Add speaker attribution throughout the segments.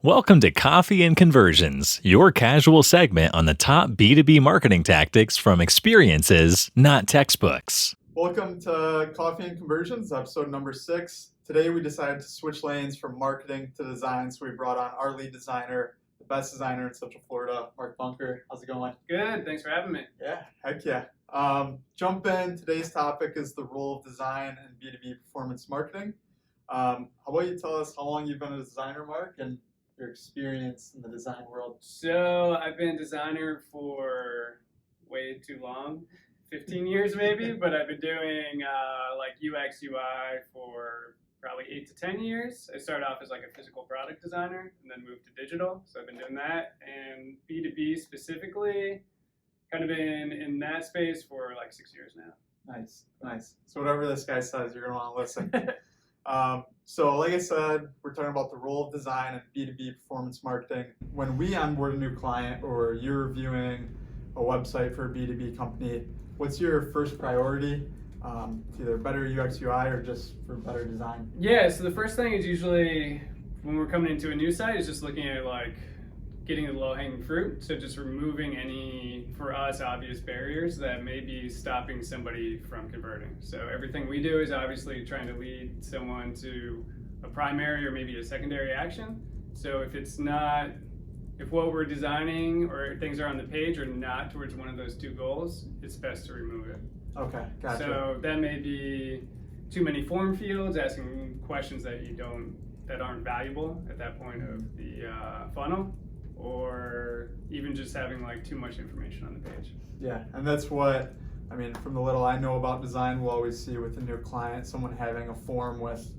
Speaker 1: Welcome to Coffee and Conversions, your casual segment on the top B2B marketing tactics from experiences, not textbooks.
Speaker 2: Welcome to Coffee and Conversions, episode number 6. Today we decided to switch lanes from marketing to design, so we brought on our lead designer, the best designer in Central Florida, Mark Bunker. How's it going?
Speaker 3: Good, thanks for having me.
Speaker 2: Yeah, heck yeah. Jump in. Today's topic is the role of design in B2B performance marketing. How about you tell us how long you've been a designer, Mark, and your experience in the design world?
Speaker 3: So I've been a designer for way too long, 15 years maybe, but I've been doing like UX, UI for probably 8 to 10 years. I started off as like a physical product designer and then moved to digital. So I've been doing that, and B2B specifically, kind of been in that space for like 6 years now.
Speaker 2: Nice. So whatever this guy says, you're going to want to listen. So like I said, we're talking about the role of design in B2B performance marketing. When we onboard a new client or you're reviewing a website for a B2B company, what's your first priority? It's either better UX UI or just for better design?
Speaker 3: Yeah, so the first thing is usually when we're coming into a new site is just looking at like getting the low-hanging fruit. So just removing any, for us, obvious barriers that may be stopping somebody from converting. So everything we do is obviously trying to lead someone to a primary or maybe a secondary action. So if what we're designing or things are on the page are not towards one of those two goals, it's best to remove it.
Speaker 2: Okay, gotcha.
Speaker 3: So that may be too many form fields, asking questions that aren't valuable at that point of the funnel, or even just having like too much information on the page.
Speaker 2: Yeah, and that's what, from the little I know about design, we'll always see with a new client, someone having a form with,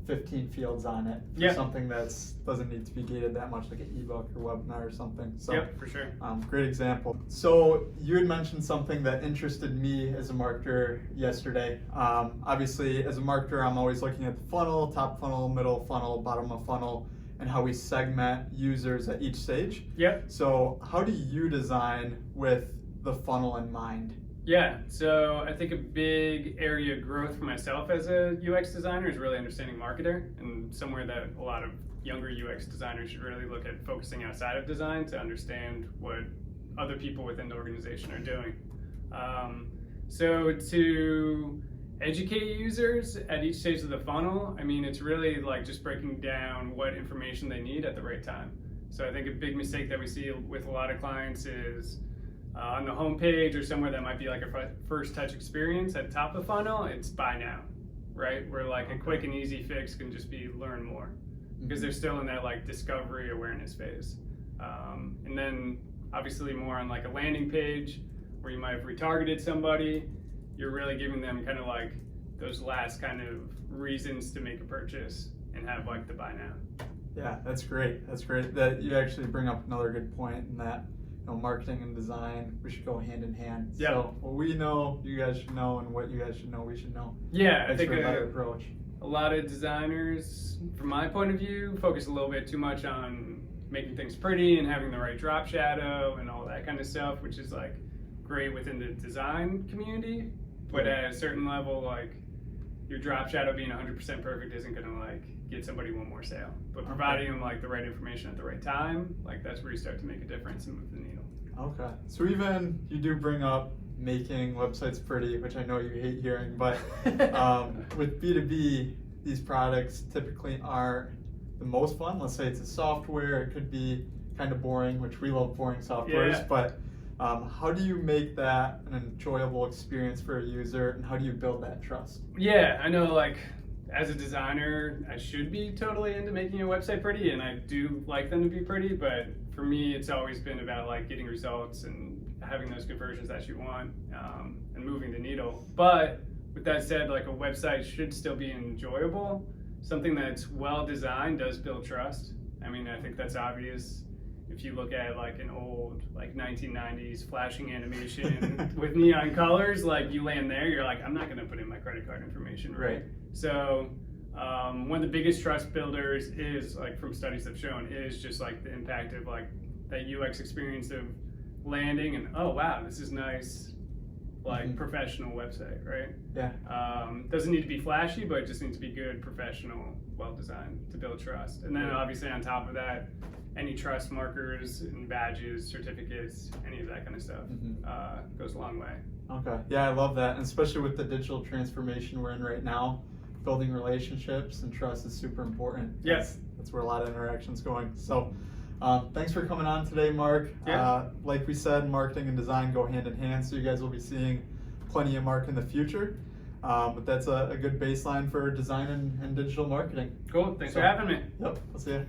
Speaker 2: 15 fields on it for something that doesn't need to be gated that much, like an ebook or webinar or something. So,
Speaker 3: yep, for sure.
Speaker 2: Great example. So you had mentioned something that interested me as a marketer yesterday. Obviously, as a marketer, I'm always looking at the funnel, top funnel, middle funnel, bottom of funnel, and how we segment users at each stage.
Speaker 3: Yep.
Speaker 2: So how do you design with the funnel in mind?
Speaker 3: Yeah, so I think a big area of growth for myself as a UX designer is really understanding marketer, and somewhere that a lot of younger UX designers should really look at focusing outside of design to understand what other people within the organization are doing. So to educate users at each stage of the funnel, it's really like just breaking down what information they need at the right time. So I think a big mistake that we see with a lot of clients is on the homepage or somewhere that might be like a first touch experience at the top of the funnel, it's buy now, right? Where like a quick and easy fix can just be learn more, because they're still in that like discovery awareness phase. And then obviously more on like a landing page where you might have retargeted somebody, you're really giving them kind of like those last kind of reasons to make a purchase and have like the buy now.
Speaker 2: Yeah, that's great. That you actually bring up another good point in that marketing and design, we should go hand in hand.
Speaker 3: Yeah.
Speaker 2: So what we know, you guys should know, and what you guys should know, we should know.
Speaker 3: Yeah,
Speaker 2: That's
Speaker 3: I think
Speaker 2: a better approach.
Speaker 3: A lot of designers, from my point of view, focus a little bit too much on making things pretty and having the right drop shadow and all that kind of stuff, which is like great within the design community, but at a certain level, like your drop shadow being 100% perfect isn't gonna like get somebody one more sale. But providing them like the right information at the right time, like that's where you start to make a difference and move the needle.
Speaker 2: Okay. So even you do bring up making websites pretty, which I know you hate hearing, but with B2B, these products typically aren't the most fun. Let's say it's a software, it could be kind of boring, which we love boring softwares, but how do you make that an enjoyable experience for a user, and how do you build that trust?
Speaker 3: Yeah, I know like as a designer, I should be totally into making a website pretty, and I do like them to be pretty, but for me, it's always been about like getting results and having those conversions that you want, and moving the needle. But with that said, like a website should still be enjoyable. Something that's well designed does build trust. I think that's obvious. If you look at like an old like 1990s flashing animation with neon colors, like you land there, you're like, I'm not gonna put in my credit card information, right? So one of the biggest trust builders is, like from studies have shown, is just like the impact of like that UX experience of landing and, oh wow, this is nice. like professional website, right?
Speaker 2: Yeah.
Speaker 3: Doesn't need to be flashy, but it just needs to be good, professional, well designed to build trust. And then obviously on top of that, any trust markers and badges, certificates, any of that kind of stuff goes a long way.
Speaker 2: Okay. Yeah, I love that, and especially with the digital transformation we're in right now, building relationships and trust is super important.
Speaker 3: Yes.
Speaker 2: That's where a lot of interaction's going. So, thanks for coming on today, Mark.
Speaker 3: Yeah.
Speaker 2: Like we said, marketing and design go hand in hand, so you guys will be seeing plenty of Mark in the future. But that's a good baseline for design and digital marketing.
Speaker 3: Cool. Thanks for having me.
Speaker 2: Yep. I'll see you.